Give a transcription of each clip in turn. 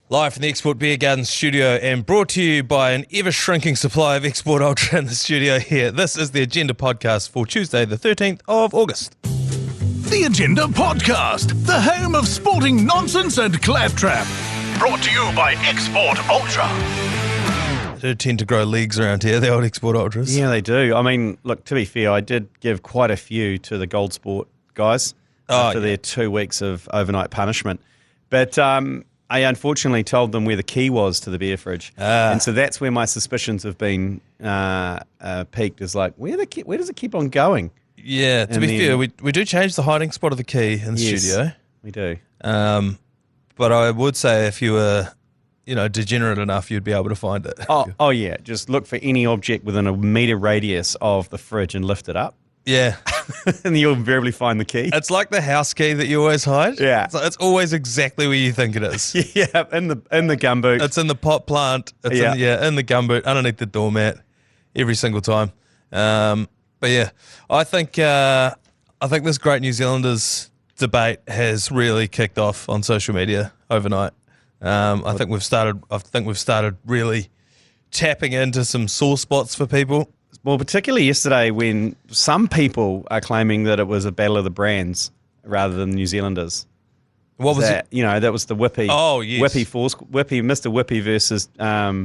Live from the Export Beer Garden studio and brought to you by an ever-shrinking supply of Export Ultra in the studio here. This is the Agenda Podcast for Tuesday, the 13th of August. The Agenda Podcast, the home of sporting nonsense and claptrap. Brought to you by Export Ultra. They do tend to grow legs around here, the old Export Ultras. Yeah, they do. I mean, look, to be fair, I did give quite a few to the Gold Sport guys after their 2 weeks of overnight punishment. But I unfortunately told them where the key was to the beer fridge. And so that's where my suspicions have been peaked, is like, where does it keep on going? Yeah, to be fair, we do change the hiding spot of the key in the studio. We do. But I would say if you were, degenerate enough, you'd be able to find it. Oh yeah, just look for any object within a metre radius of the fridge and lift it up. Yeah. And you'll invariably find the key. It's like the house key that you always hide. Yeah. It's always exactly where you think it is. Yeah, in the gumboot. It's in the pot plant. It's in the gumboot, underneath the doormat, every single time. But yeah, I think this Great New Zealanders debate has really kicked off on social media overnight. I think we've started really tapping into some sore spots for people. Well, particularly yesterday when some people are claiming that it was a battle of the brands rather than New Zealanders. What was it? That was the Whippy. Oh, yes. Mr Whippy versus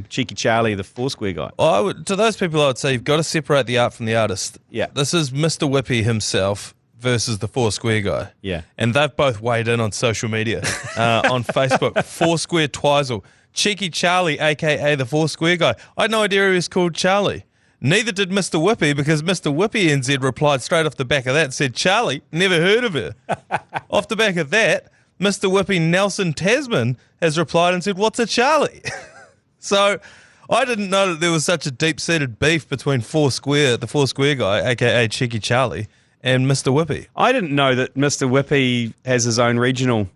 Cheeky Charlie, the Foursquare guy. Well, to those people, I would say you've got to separate the art from the artist. Yeah. This is Mr Whippy himself versus the Foursquare guy. Yeah. And they've both weighed in on social media, on Facebook. Foursquare Twizel. Cheeky Charlie, a.k.a. the Foursquare guy. I had no idea he was called Charlie. Neither did Mr Whippy, because Mr Whippy NZ replied straight off the back of that and said, Charlie, never heard of her. Off the back of that, Mr Whippy Nelson Tasman has replied and said, what's a Charlie? So I didn't know that there was such a deep-seated beef between the Foursquare guy, a.k.a. Cheeky Charlie, and Mr Whippy. I didn't know that Mr Whippy has his own regional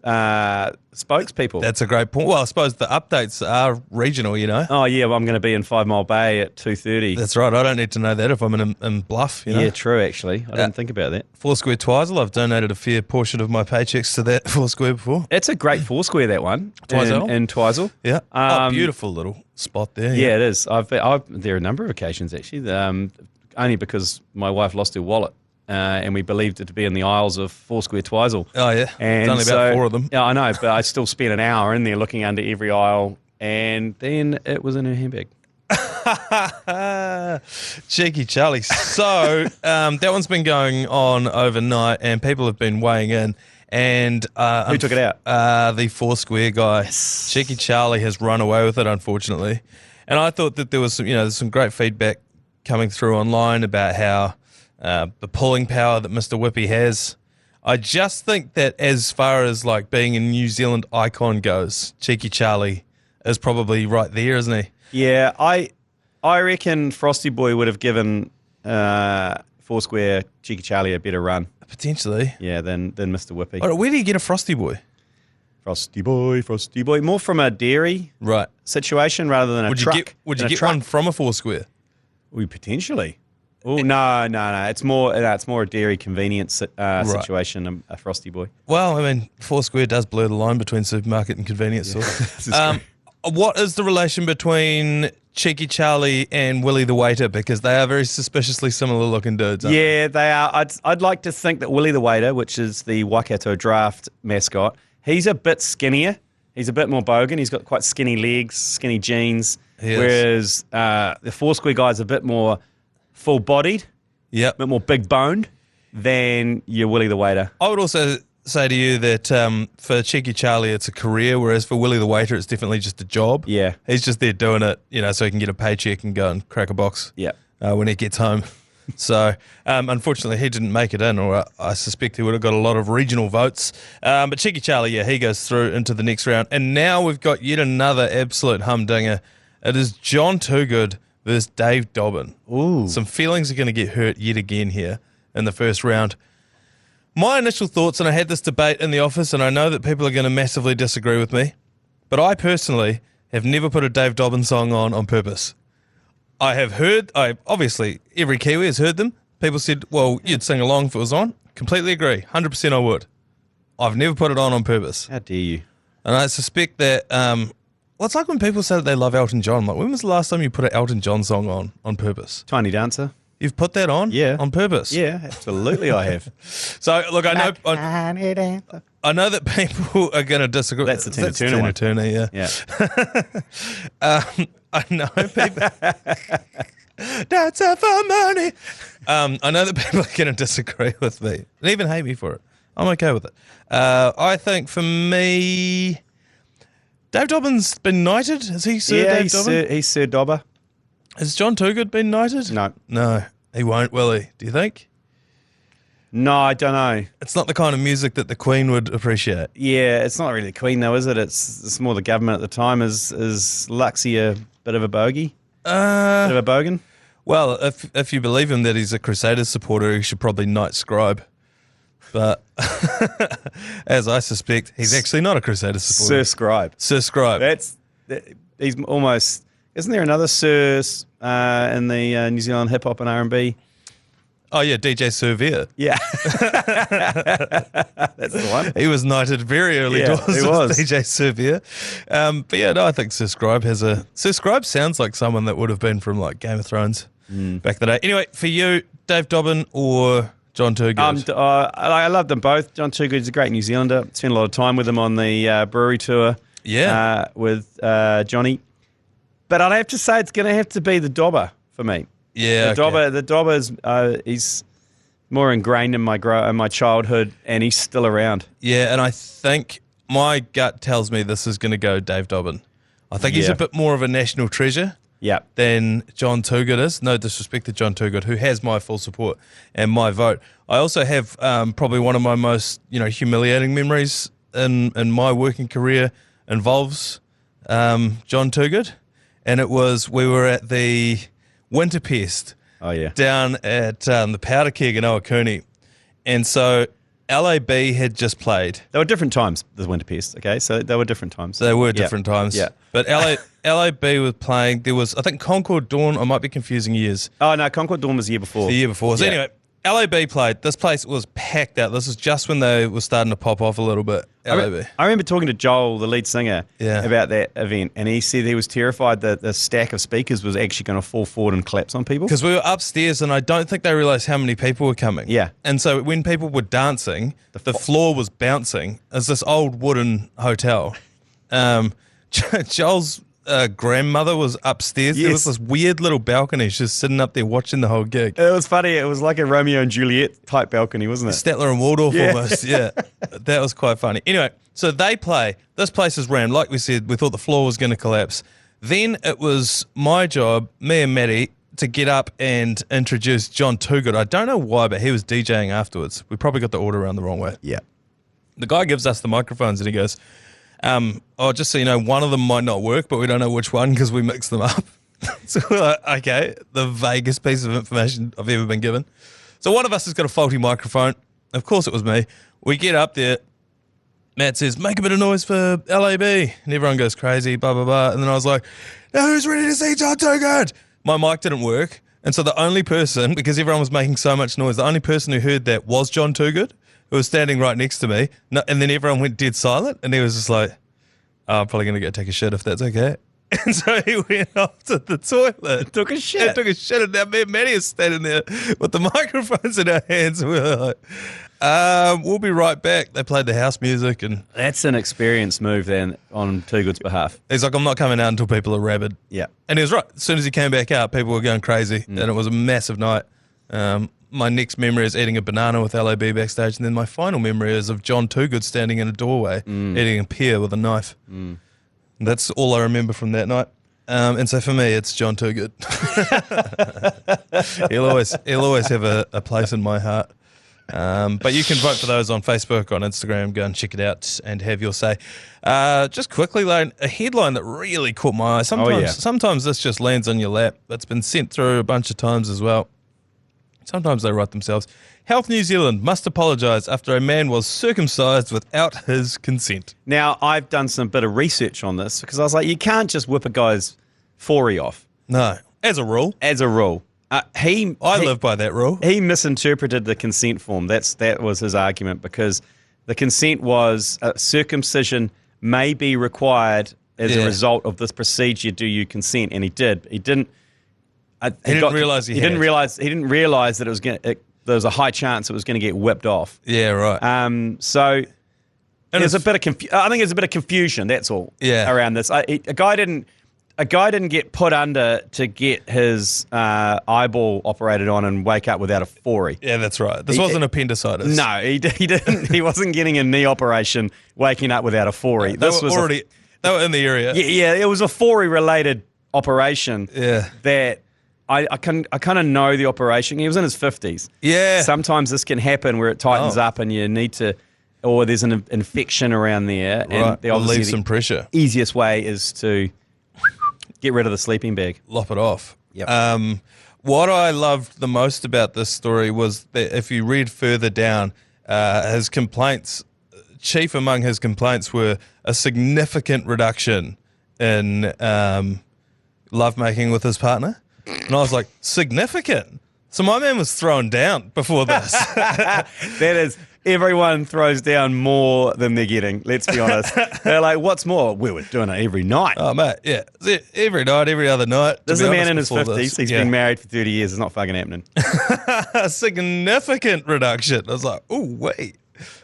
spokespeople. That's a great point. Well, I suppose the updates are regional, Oh, yeah, well, I'm going to be in 5 Mile Bay at 2:30. That's right. I don't need to know that if I'm in Bluff, Yeah, true, actually. I didn't think about that. Foursquare Twizel, I've donated a fair portion of my paychecks to that Foursquare before. It's a great Foursquare, that one. Twizel? In Twizel. Yeah. Beautiful little spot there. Yeah, it is. There are a number of occasions, actually, only because my wife lost her wallet. And we believed it to be in the aisles of Foursquare Twizel. Oh, yeah. And it's only about 4 of them. Yeah, I know, but I still spent an hour in there looking under every aisle, and then it was in her handbag. Cheeky Charlie. So that one's been going on overnight, and people have been weighing in. And who took it out? The Foursquare guy. Yes. Cheeky Charlie has run away with it, unfortunately. And I thought that there was some great feedback coming through online about how the pulling power that Mr Whippy has. I just think that as far as like being a New Zealand icon goes, Cheeky Charlie is probably right there, isn't he? Yeah, I reckon Frosty Boy would have given Foursquare Cheeky Charlie a better run. Potentially. Yeah, than Mr Whippy. Where do you get a Frosty Boy? Frosty Boy. More from a dairy situation rather than a truck. Would you get one from a Foursquare? Potentially. Oh no! It's more a dairy convenience situation. A Frosty Boy. Well, I mean, Foursquare does blur the line between supermarket and convenience store. What is the relation between Cheeky Charlie and Willie the Waiter? Because they are very suspiciously similar looking dudes. Yeah, they are. I'd like to think that Willie the Waiter, which is the Waikato Draft mascot, he's a bit skinnier. He's a bit more bogan. He's got quite skinny legs, skinny jeans. Whereas the Foursquare guy's a bit more full-bodied, a bit more big-boned than your Willie the Waiter. I would also say to you that for Cheeky Charlie, it's a career, whereas for Willie the Waiter, it's definitely just a job. Yeah. He's just there doing it, so he can get a paycheck and go and crack a box when he gets home. So, unfortunately, he didn't make it in, or I suspect he would have got a lot of regional votes. But Cheeky Charlie, he goes through into the next round. And now we've got yet another absolute humdinger. It is John Toogood versus Dave Dobbin. Ooh. Some feelings are going to get hurt yet again here in the first round. My initial thoughts, and I had this debate in the office, and I know that people are going to massively disagree with me, but I personally have never put a Dave Dobbin song on purpose. Obviously, every Kiwi has heard them. People said, well, you'd sing along if it was on. Completely agree. 100% I would. I've never put it on purpose. How dare you? And I suspect that, well, it's like when people say that they love Elton John. Like, when was the last time you put an Elton John song on purpose? Tiny Dancer. You've put that on? Yeah. On purpose? Yeah, absolutely I have. So, look, I know that people are going to disagree. That's the Tina Turner one. Turner, yeah. Yeah. I know people... That's it for money. I know that people are going to disagree with me and even hate me for it. I'm okay with it. I think for me, Dave Dobbin's been knighted. Is he Sir Dave Dobbin? He's Sir Dobber. Has John Toogood been knighted? No, he won't, will he? Do you think? No, I don't know. It's not the kind of music that the Queen would appreciate. Yeah, it's not really the Queen though, is it? It's more the government at the time. Is Luxie a bit of a bogey? Bit of a bogan? Well, if you believe him that he's a Crusaders supporter, he should probably knight Scribe. But as I suspect, he's actually not a Crusaders supporter. Sir Scribe. He's almost... Isn't there another Sir in the New Zealand hip hop and R&B? Oh yeah, DJ Surveyor. Yeah, that's the one. He was knighted very early doors. He was DJ Surveyor. But yeah, no, I think Sir Scribe Sir Scribe sounds like someone that would have been from like Game of Thrones back in the day. Anyway, for you, Dave Dobbin or John Toogood? I love them both. John Toogood's a great New Zealander. Spent a lot of time with him on the brewery tour. Yeah, with Johnny. But I'd have to say it's going to have to be the Dobber for me. Yeah, the Dobber's he's more ingrained in my childhood, and he's still around. Yeah, and I think my gut tells me this is going to go Dave Dobbin. I think he's a bit more of a national treasure than John Toogood is. No disrespect to John Toogood, who has my full support and my vote. I also have probably one of my most humiliating memories in my working career involves John Toogood, and it was we were at the Winterpest down at the Powder Keg in Owakuni. And so LAB had just played. They were different times, the Winterpest, okay? So they were different times. They were different times. Yeah. But LAB was playing. There was, I think, Concord Dawn. I might be confusing years. Oh, no, Concord Dawn was the year before. The year before. So anyway, LAB played. This place was packed out. This is just when they were starting to pop off a little bit. LAB. I remember talking to Joel, the lead singer, about that event, and he said he was terrified that the stack of speakers was actually going to fall forward and collapse on people. Because we were upstairs, and I don't think they realised how many people were coming. Yeah. And so when people were dancing, the floor was bouncing. It's this old wooden hotel. Joel's grandmother was upstairs. There was this weird little balcony. She's just sitting up there watching the whole gig. It was funny. It was like a Romeo and Juliet type balcony, wasn't it? Statler and Waldorf almost, yeah. That was quite funny. Anyway, so they play. This place is rammed. Like we said, we thought the floor was going to collapse. Then it was my job, me and Maddie, to get up and introduce John Toogood. I don't know why, but he was DJing afterwards. We probably got the order around the wrong way. Yeah. The guy gives us the microphones and he goes, just so you know, one of them might not work, but we don't know which one because we mixed them up. So we're like, okay, the vaguest piece of information I've ever been given. So one of us has got a faulty microphone. Of course it was me. We get up there. Matt says, make a bit of noise for LAB. And everyone goes crazy, blah, blah, blah. And then I was like, now who's ready to see John Toogood? My mic didn't work. And so the only person, because everyone was making so much noise, the only person who heard that was John Toogood, who was standing right next to me. And then everyone went dead silent. And he was just like, I'm probably going to go take a shit if that's okay. And so he went off to the toilet. Took a shit. And now me and Maddie is standing there with the microphones in our hands. And we're like, we'll be right back. They played the house music. And that's an experienced move then on Toogood's behalf. He's like, I'm not coming out until people are rabid. Yeah. And he was right. As soon as he came back out, people were going crazy. And it was a massive night. My next memory is eating a banana with LAB backstage. And then my final memory is of John Toogood standing in a doorway eating a pear with a knife. That's all I remember from that night. And so for me, it's John Toogood. he'll always have a place in my heart. But you can vote for those on Facebook, on Instagram. Go and check it out and have your say. Just quickly, Lane, a headline that really caught my eye. Sometimes this just lands on your lap. It's been sent through a bunch of times as well. Sometimes they write themselves. Health New Zealand must apologise after a man was circumcised without his consent. Now, I've done some bit of research on this because I was like, you can't just whip a guy's forey off. No, as a rule. I live by that rule. He misinterpreted the consent form. That was his argument because the consent was circumcision may be required as a result of this procedure. Do you consent? And he did. He didn't. He didn't realize he didn't realize that it was going. There was a high chance it was going to get whipped off. Yeah, right. So there's a bit of I think there's a bit of confusion. That's all. Yeah. Around this, a guy didn't get put under to get his eyeball operated on and wake up without a 4E. Yeah, that's right. This wasn't appendicitis. No, he didn't. He wasn't getting a knee operation, waking up without a 4E. They were in the area. Yeah, it was a 4E related operation. Yeah. That I kind of know the operation. He was in his 50s. Yeah. Sometimes this can happen where it tightens up and you need to, or there's an infection around there. Right. And Leave some pressure. Easiest way is to get rid of the sleeping bag. Lop it off. Yep. What I loved the most about this story was that if you read further down, his complaints, chief among his complaints were a significant reduction in lovemaking with his partner. And I was like, significant? So my man was thrown down before this. That is, everyone throws down more than they're getting, let's be honest. They're like, what's more? We were doing it every night. Oh, mate, yeah. Every night, every other night. This is a man in his 50s. He's been married for 30 years. It's not fucking happening. A significant reduction. I was like, oh, wait.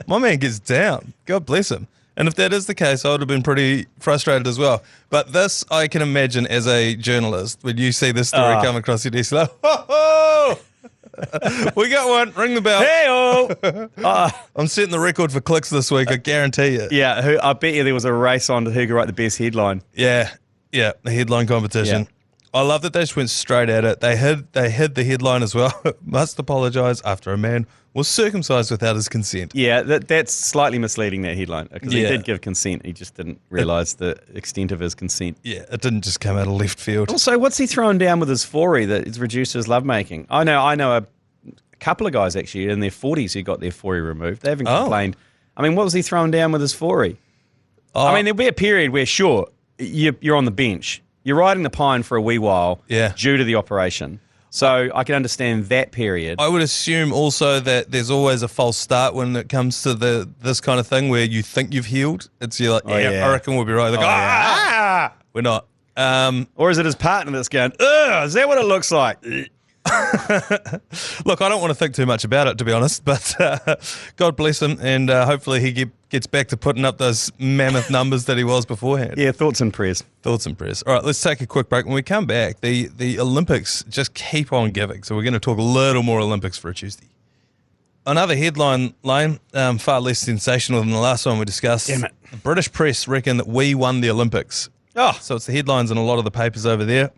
My man gets down. God bless him. And if that is the case, I would have been pretty frustrated as well. But this, I can imagine as a journalist, when you see this story come across your desk, like, ho, we got one. Ring the bell. Hey-oh. I'm setting the record for clicks this week, I guarantee you. Yeah, I bet you there was a race on to who could write the best headline. Yeah, the headline competition. Yeah. I love that they just went straight at it. They hid the headline as well. Must apologise after a man was circumcised without his consent. Yeah, that's slightly misleading, that headline, because he did give consent. He just didn't realise the extent of his consent. Yeah, it didn't just come out of left field. Also, what's he throwing down with his 4E that it's reduced his lovemaking? I know a couple of guys actually in their 40s who got their 4E removed. They haven't complained. I mean, what was he throwing down with his 4E? I mean, there'll be a period where, sure, you're on the bench. You're riding the pine for a wee while due to the operation. So I can understand that period. I would assume also that there's always a false start when it comes to this kind of thing where you think you've healed. You're like, I reckon we'll be right. Like, we're not. Or is it his partner that's going, ugh, is that what it looks like? Look, I don't want to think too much about it, to be honest, but God bless him, and hopefully he gets back to putting up those mammoth numbers that he was beforehand. Yeah, thoughts and prayers. Thoughts and prayers. All right, let's take a quick break. When we come back, the Olympics just keep on giving, so we're going to talk a little more Olympics for a Tuesday. Another headline, Lane, far less sensational than the last one we discussed. Damn it. The British press reckon that we won the Olympics. So it's the headlines in a lot of the papers over there.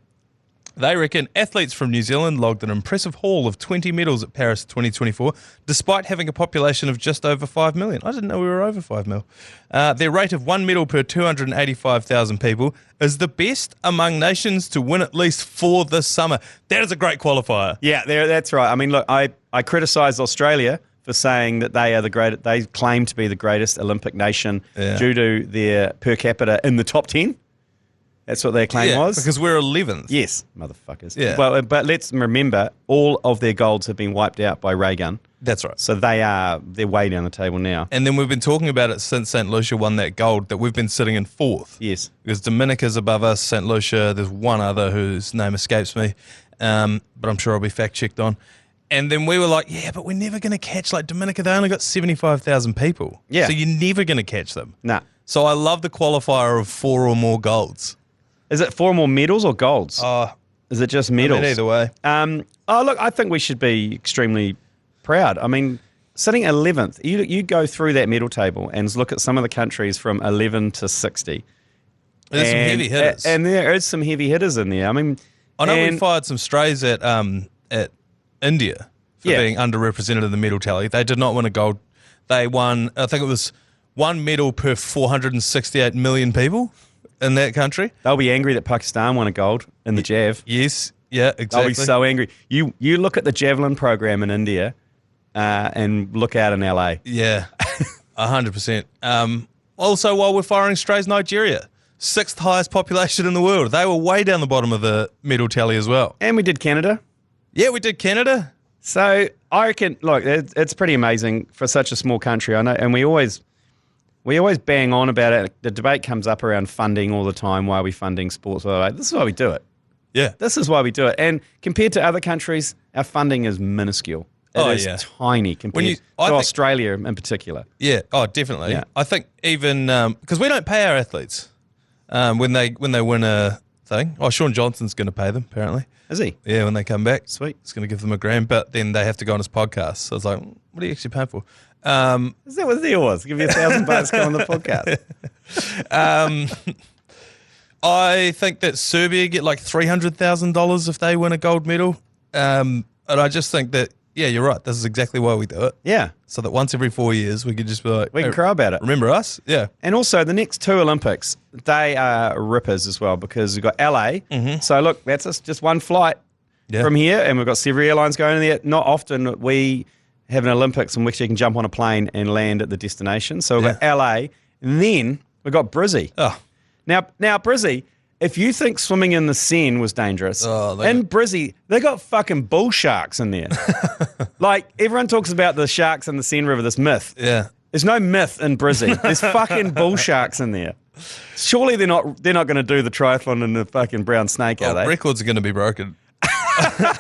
They reckon athletes from New Zealand logged an impressive haul of 20 medals at Paris 2024, despite having a population of just over 5 million. I didn't know we were over 5 mil. Their rate of 1 medal per 285,000 people is the best among nations to win at least 4 this summer. That is a great qualifier. Yeah, that's right. I mean, look, I criticised Australia for saying that they are they claim to be the greatest Olympic nation due to their per capita in the top 10. That's what their claim was. Because we're 11th. Yes, motherfuckers. Yeah. Well, but let's remember, all of their golds have been wiped out by ray gun. That's right. So they're way down the table now. And then we've been talking about it since St. Lucia won that gold, that we've been sitting in 4th. Yes. Because Dominica's above us, St. Lucia, there's one other whose name escapes me, but I'm sure I'll be fact-checked on. And then we were like, yeah, but we're never going to catch, like Dominica, they only got 75,000 people. Yeah. So you're never going to catch them. Nah. So I love the qualifier of 4 or more golds. Is it 4 more medals or golds? Is it just medals? I mean, either way. Look, I think we should be extremely proud. I mean, sitting 11th, you go through that medal table and look at some of the countries from 11 to 60. There's some heavy hitters. And there is some heavy hitters in there. I mean, I know we fired some strays at India for being underrepresented in the medal tally. They did not win a gold. They won, I think it was 1 medal per 468 million people in that country. They'll be angry that Pakistan won a gold in the jav. Yes, yeah, exactly. They'll be so angry. You look at the javelin program in India and look out in LA. Yeah, 100%. Also, while we're firing strays, Nigeria, 6th highest population in the world. They were way down the bottom of the medal tally as well. And we did Canada. Yeah, we did Canada. So I reckon, look, it's pretty amazing for such a small country. I know, and we always We always bang on about it. The debate comes up around funding all the time. Why are we funding sports? Well, like, this is why we do it. Yeah. This is why we do it. And compared to other countries, our funding is minuscule. It is tiny compared to Australia in particular. Yeah. Oh, definitely. Yeah. I think even because we don't pay our athletes when they win a thing. Oh, Sean Johnson's going to pay them apparently. Is he? Yeah, when they come back. Sweet. It's going to give them $1,000, but then they have to go on his podcast. So it's like, what are you actually paying for? Is that what the deal was? Give you $1,000 to come on the podcast. I think that Serbia get like $300,000 if they win a gold medal. And I just think that, yeah, you're right. This is exactly why we do it. Yeah. So that once every 4 years, we could just be like, We can cry about it. Remember us? Yeah. And also, the next two Olympics, they are rippers as well because we've got LA. Mm-hmm. So, look, that's just one flight from here, and we've got several airlines going in there. Not often we have an Olympics in which you can jump on a plane and land at the destination. So, we've got LA, and then we've got Brizzy. Oh. Now, Brizzy, if you think swimming in the Seine was dangerous, in Brizzy, they got fucking bull sharks in there. Like, everyone talks about the sharks in the Seine River, this myth. Yeah. There's no myth in Brizzy. There's fucking bull sharks in there. Surely they're not going to do the triathlon in the fucking brown snake, are they? Records are going to be broken.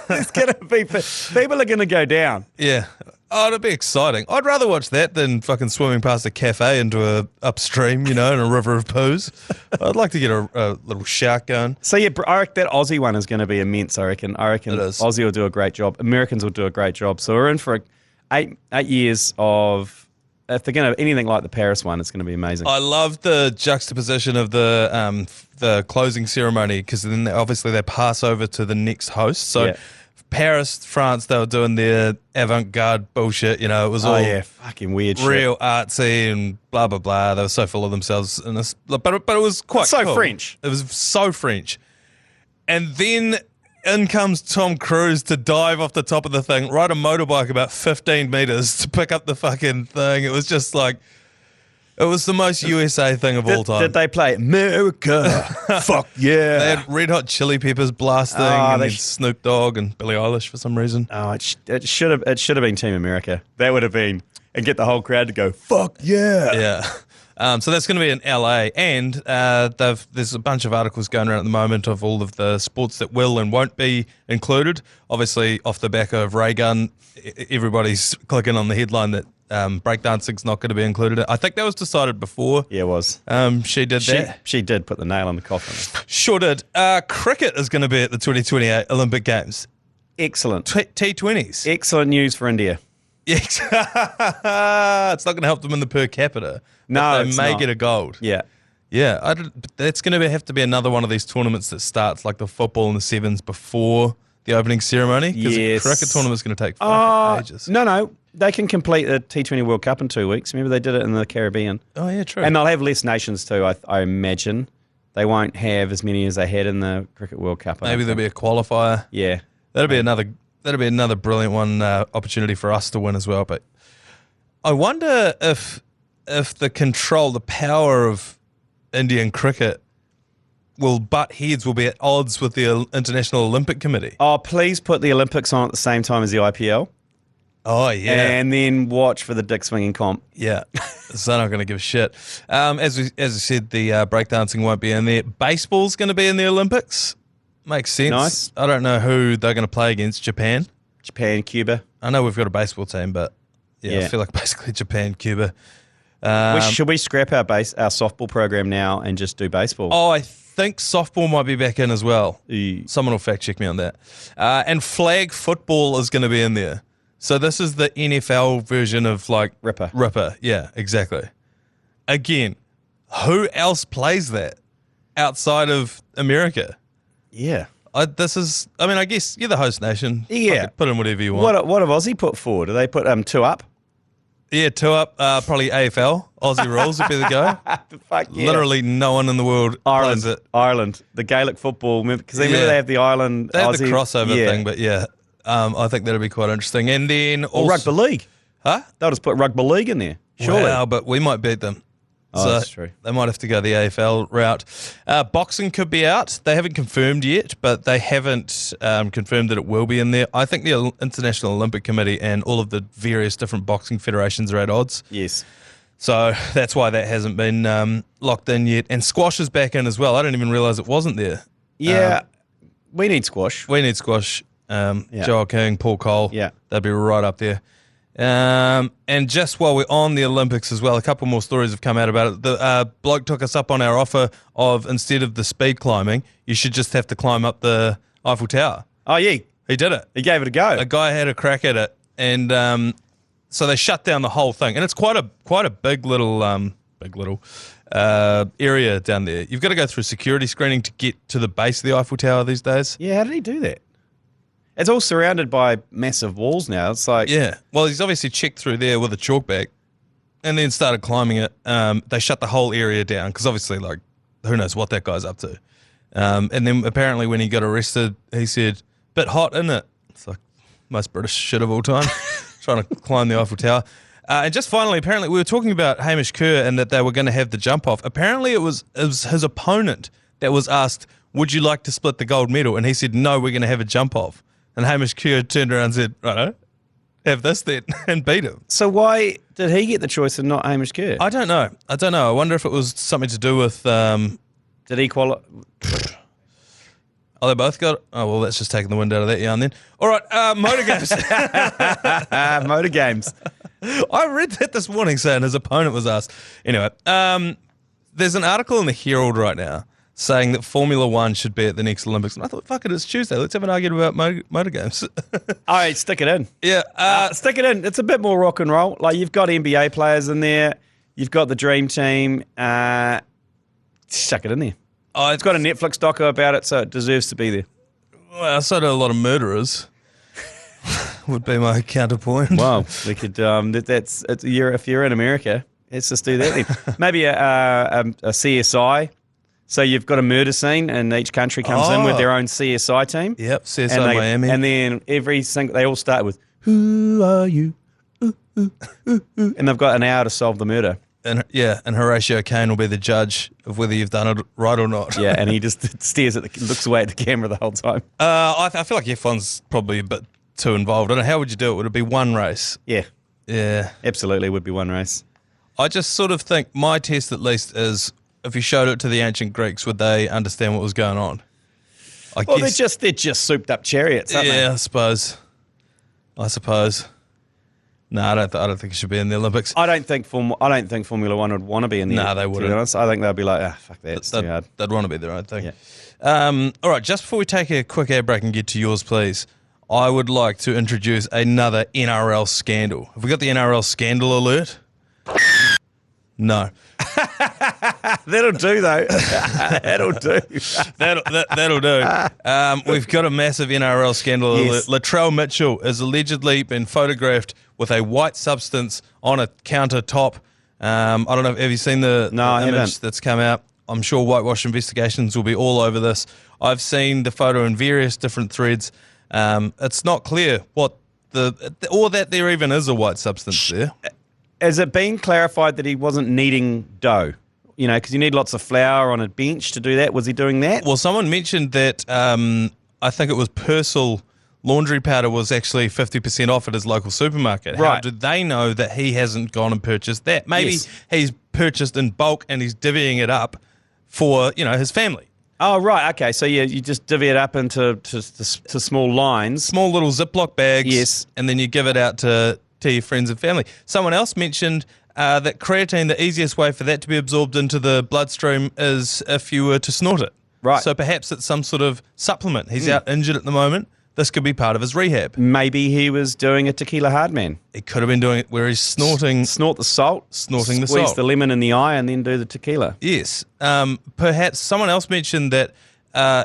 There's going to be people are going to go down. Yeah. Oh, it'll be exciting. I'd rather watch that than fucking swimming past a cafe into a upstream, in a river of poos. I'd like to get a little shark going. So, yeah, I reckon that Aussie one is going to be immense, I reckon. It is. Aussie will do a great job. Americans will do a great job. So we're in for 8 years of, if they're going to anything like the Paris one, it's going to be amazing. I love the juxtaposition of the closing ceremony because then obviously they pass over to the next host. So Paris, France, they were doing their avant-garde bullshit. It was all fucking weird real shit. Artsy and blah, blah, blah. They were so full of themselves. In this, but it was quite cool. French. It was so French. And then in comes Tom Cruise to dive off the top of the thing, ride a motorbike about 15 meters to pick up the fucking thing. It was just like, it was the most USA thing of all time. Did they play America? Fuck yeah. They had Red Hot Chili Peppers blasting and then Snoop Dogg and Billie Eilish for some reason. Oh, it should have been Team America. That would have been, and get the whole crowd to go, fuck yeah. Yeah. So that's going to be in LA, and there's a bunch of articles going around at the moment of all of the sports that will and won't be included. Obviously, off the back of Ray Gun, everybody's clicking on the headline that breakdancing's not going to be included. I think that was decided before. Yeah, it was. She did that. She did put the nail on the coffin. Sure did. Cricket is going to be at the 2028 Olympic Games. Excellent. T20s. Excellent news for India. It's not going to help them in the per capita. No, they may get a gold. Yeah. Yeah, that's going to have to be another one of these tournaments that starts like the football and the sevens before the opening ceremony. Because the cricket tournament's going to take ages. No. They can complete the T20 World Cup in 2 weeks. Remember they did it in the Caribbean. Oh, yeah, true. And they'll have less nations too, I imagine. They won't have as many as they had in the Cricket World Cup. Maybe there'll be a qualifier. Yeah. That'll be another brilliant one, opportunity for us to win as well. But I wonder if the power of Indian cricket will be at odds with the International Olympic Committee. Oh, please put the Olympics on at the same time as the IPL. Oh, yeah. And then watch for the dick swinging comp. Yeah. So they're not going to give a shit. As we said, the breakdancing won't be in there. Baseball's going to be in the Olympics. Makes sense. Nice. I don't know who they're going to play against. Japan, Cuba. I know we've got a baseball team, but I feel like basically Japan, Cuba. Should we scrap our softball program now and just do baseball? Oh, I think softball might be back in as well. Yeah. Someone will fact check me on that. And flag football is going to be in there. So this is the NFL version of like Ripper. Yeah, exactly. Again, who else plays that outside of America? Yeah. I guess you're the host nation. Yeah. Put in whatever you want. What have Aussie put forward? Do they put 2 up? Yeah, 2 up. Probably AFL. Aussie rules would be the go. Fuck yeah. Literally no one in the world plays it. Ireland. The Gaelic football. Because they have the Ireland. They have Aussie, the crossover thing, but yeah. I think that'll be quite interesting. And then also, rugby league. Huh? They'll just put rugby league in there. Surely. Wow, but we might beat them. Oh, that's true. They might have to go the AFL route. Boxing could be out. They haven't confirmed yet, but they haven't confirmed that it will be in there. I think the International Olympic Committee and all of the various different boxing federations are at odds. Yes. So that's why that hasn't been locked in yet. And squash is back in as well. I didn't even realise it wasn't there. Yeah, we need squash. We need squash. Joel King, Paul Cole. Yeah. They'd be right up there. And just while we're on the Olympics as well, a couple more stories have come out about it. The bloke took us up on our offer of, instead of the speed climbing, you should just have to climb up the Eiffel Tower. Oh, yeah. He did it. He gave it a go. A guy had a crack at it, and so they shut down the whole thing. And it's quite a big little area down there. You've got to go through security screening to get to the base of the Eiffel Tower these days. Yeah, how did he do that? It's all surrounded by massive walls now. It's like... Yeah. Well, he's obviously checked through there with a chalk bag and then started climbing it. They shut the whole area down because obviously, like, who knows what that guy's up to. And then apparently when he got arrested, he said, bit hot, isn't it? It's like most British shit of all time, trying to climb the Eiffel Tower. And just finally, apparently, we were talking about Hamish Kerr and that they were going to have the jump off. Apparently, it was his opponent that was asked, would you like to split the gold medal? And he said, no, we're going to have a jump off. And Hamish Kerr turned around and said, righto, have this then, and beat him. So why did he get the choice and not Hamish Kerr? I don't know. I wonder if it was something to do with... Did he qualify? Oh, they both got... Oh, well, that's just taking the wind out of that yarn then. All right, motor games. Motor games. I read that this morning saying his opponent was asked. Anyway, there's an article in the Herald right now saying that Formula One should be at the next Olympics. And I thought, fuck it, it's Tuesday. Let's have an argument about motor games. All right, stick it in. Yeah. Stick it in. It's a bit more rock and roll. Like, you've got NBA players in there. You've got the Dream Team. Chuck it in there. Oh, It's got a Netflix doco about it, so it deserves to be there. Well, so do a lot of murderers. Would be my counterpoint. Wow, we could. If you're in America, let's just do that then. Maybe a CSI. So you've got a murder scene, and each country comes in with their own CSI team. Yep, CSI and Miami. And then they all start with, "Who are you?" Ooh, ooh, ooh, ooh. And they've got an hour to solve the murder. And Horatio Kane will be the judge of whether you've done it right or not. Yeah, and he just stares at looks away at the camera the whole time. I feel like F1's probably a bit too involved. I don't know, how would you do it? Would it be one race? Yeah, Yeah. absolutely would be one race. I just sort of think my test at least is if you showed it to the ancient Greeks, would they understand what was going on? I guess. they're just souped up chariots, aren't they? Yeah, I suppose. No, I don't think it should be in the Olympics. I don't think Formula One would want to be in the. No, they To wouldn't. be honest, I think they'll be like, fuck that, it's too hard. They'd want to be their own thing. Yeah. All right, just before we take a quick air break and get to yours, please, I would like to introduce another NRL scandal. Have we got the NRL scandal alert? No. That'll do, though. That'll do. That'll do. We've got a massive NRL scandal Yes. alert. Latrell Mitchell has allegedly been photographed with a white substance on a countertop. I don't know. Have you seen the I image haven't. that's come out? I'm sure whitewash investigations will be all over this. I've seen the photo in various different threads. It's not clear or that there even is a white substance there. Has it been clarified that he wasn't kneading dough? You know, because you need lots of flour on a bench to do that. Was he doing that? Well, someone mentioned that I think it was Purcell laundry powder was actually 50% off at his local supermarket. How Right. do they know that he hasn't gone and purchased that? Maybe Yes. he's purchased in bulk and he's divvying it up for, his family. Oh, right. Okay. So, yeah, you just divvy it up into to small lines. Small little Ziploc bags. Yes. And then you give it out to your friends and family. Someone else mentioned that creatine, the easiest way for that to be absorbed into the bloodstream is if you were to snort it. Right. So perhaps it's some sort of supplement. He's out injured at the moment. This could be part of his rehab. Maybe he was doing a tequila hard man. He could have been doing it where he's snorting. Snort the salt. Snorting the Squeeze salt. the lemon in the eye and then do the tequila. Yes. Perhaps someone else mentioned that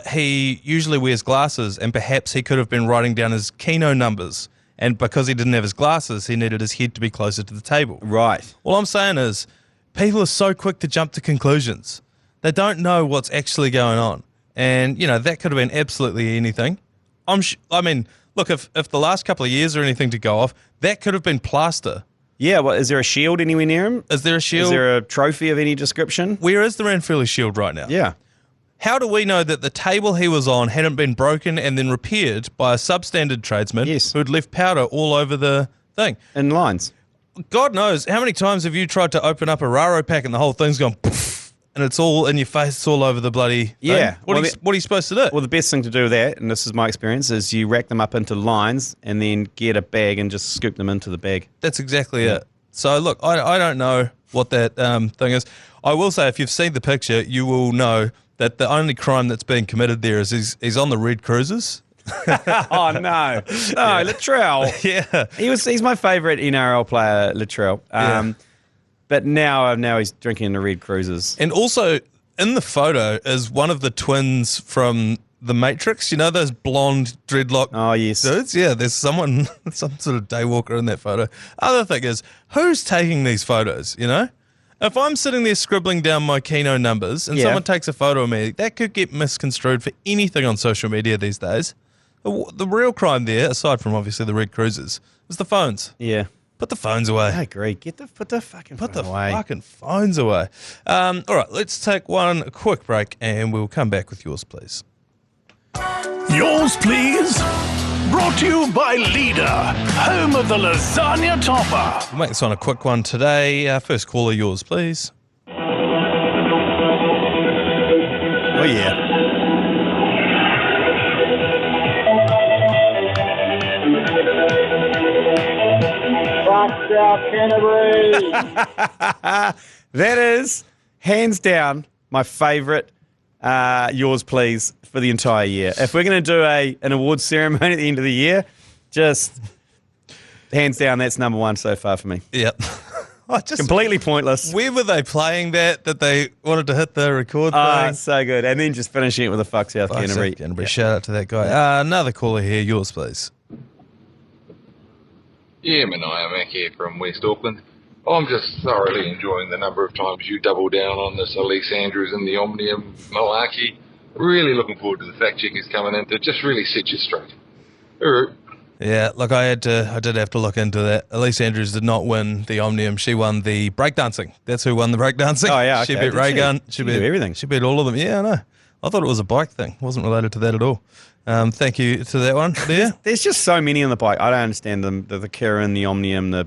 he usually wears glasses and perhaps he could have been writing down his keno numbers. And because he didn't have his glasses, he needed his head to be closer to the table. Right. All I'm saying is people are so quick to jump to conclusions. They don't know what's actually going on. And, that could have been absolutely anything. Look, if the last couple of years are anything to go off, that could have been plaster. Yeah, well, is there a shield anywhere near him? Is there a shield? Is there a trophy of any description? Where is the Ranfurly shield right now? Yeah. How do we know that the table he was on hadn't been broken and then repaired by a substandard tradesman Yes. who had left powder all over the thing? In lines. God knows, how many times have you tried to open up a Raro pack and the whole thing's gone poof, and it's all in your face, it's all over the bloody thing? Yeah. What are you supposed to do? Well, the best thing to do with that, and this is my experience, is you rack them up into lines and then get a bag and just scoop them into the bag. That's exactly it. So, look, I don't know what that thing is. I will say, if you've seen the picture, you will know that the only crime that's being committed there is he's on the red cruisers. Oh, no. Latrell. Yeah. He's my favourite NRL player, Latrell. But now he's drinking the red cruisers. And also, in the photo is one of the twins from The Matrix. You know those blonde dreadlock dudes? Yeah, there's some sort of daywalker in that photo. Other thing is, who's taking these photos, you know? If I'm sitting there scribbling down my Keno numbers and someone takes a photo of me, that could get misconstrued for anything on social media these days. The real crime there, aside from obviously the red cruisers, is the phones. Yeah. Put the phones away. I agree. Put the fucking phones away. All right, let's take one quick break and we'll come back with yours, please. Yours, please. Brought to you by Leader, home of the lasagna topper. We'll make this on a quick one today. First caller, yours, please. Oh, yeah. South Canterbury. That is, hands down, my favourite yours please for the entire year. If we're going to do an awards ceremony at the end of the year, just hands down, that's number one so far for me. Yep. Completely pointless. Where were they playing that they wanted to hit the record thing? So good. And then just finishing it with a fuck South Canterbury. Yep. Shout out to that guy. Another caller here, yours please. Yeah, Manaia Mac here from West Auckland. I'm just thoroughly enjoying the number of times you double down on this Elise Andrews and the Omnium malarkey. Really looking forward to the fact checkers coming in to just really set you straight. Yeah, look, I did have to look into that. Elise Andrews did not win the Omnium. She won the breakdancing. That's who won the breakdancing. Oh, yeah, okay. She beat Ray Gunn. She beat everything. She beat all of them. Yeah, I know. I thought it was a bike thing. It wasn't related to that at all. Thank you to that one there. There's just so many on the bike. I don't understand them. The Kieran, the Omnium, the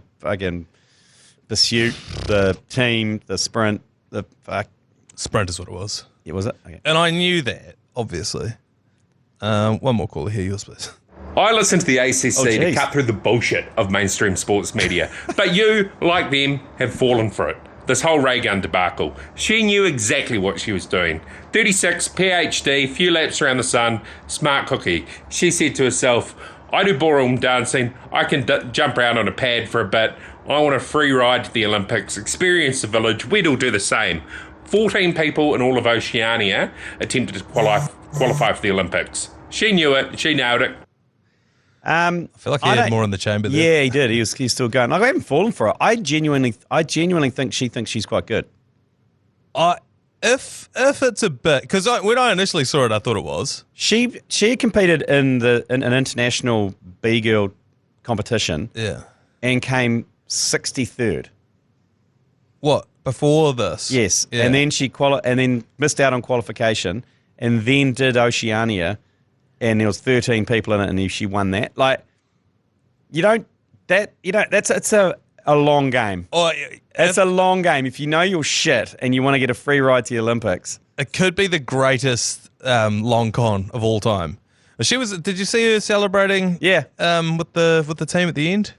Pursuit, the Team, the Sprint, the fuck. Sprint is what it was. Yeah, was it? Okay. And I knew that, obviously. One more caller here, yours please. I listen to the ACC to cut through the bullshit of mainstream sports media. But you, like them, have fallen for it. This whole ray gun debacle. She knew exactly what she was doing. 36, PhD, few laps around the sun, smart cookie. She said to herself, I do ballroom dancing, I can jump around on a pad for a bit, I want a free ride to the Olympics, experience the village, we'd all do the same. 14 people in all of Oceania attempted to qualify for the Olympics. She knew it, she nailed it. I feel like he had more in the chamber there. Yeah, he did. He's still going. I haven't fallen for it. I genuinely think she thinks she's quite good. If it's a bit, because when I initially saw it, I thought it was. She competed in an international B-girl competition. Yeah. And came 63rd. What, before this? Yes. Yeah. And then and then missed out on qualification, and then did Oceania. And there was 13 people in it, and she won that. Like, it's a long game. Oh, it's a long game. If you know your shit and you want to get a free ride to the Olympics, it could be the greatest long con of all time. Did you see her celebrating? Yeah. With the team at the end,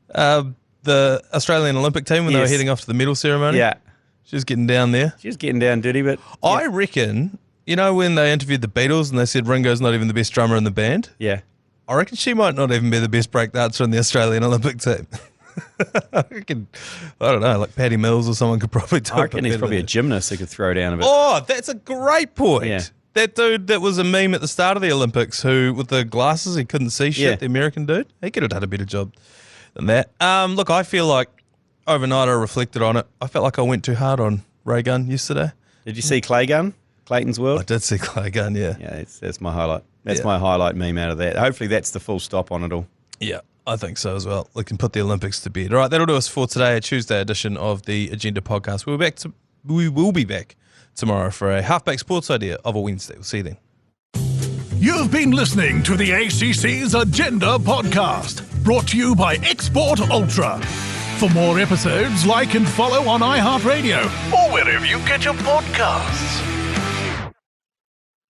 the Australian Olympic team when they were heading off to the medal ceremony. Yeah. She was getting down there. She was getting down dirty, but I reckon. You know when they interviewed the Beatles and they said Ringo's not even the best drummer in the band? Yeah. I reckon she might not even be the best breakdancer in the Australian Olympic team. I don't know, like Paddy Mills or someone could probably do it. I reckon he's probably a gymnast who could throw down a bit. Oh, that's a great point. Yeah. That dude that was a meme at the start of the Olympics who, with the glasses, he couldn't see shit, the American dude. He could have done a better job than that. Look, I feel like overnight I reflected on it. I felt like I went too hard on Ray Gunn yesterday. Did you see Clay Gunn? Clayton's World? I did see Clay Gunn, yeah. Yeah, that's my highlight. That's my highlight meme out of that. Hopefully that's the full stop on it all. Yeah, I think so as well. We can put the Olympics to bed. All right, that'll do us for today, a Tuesday edition of the Agenda podcast. We will be back tomorrow for a half-baked sports idea of a Wednesday. We'll see you then. You've been listening to the ACC's Agenda podcast, brought to you by Export Ultra. For more episodes, like and follow on iHeartradio or wherever you get your podcasts.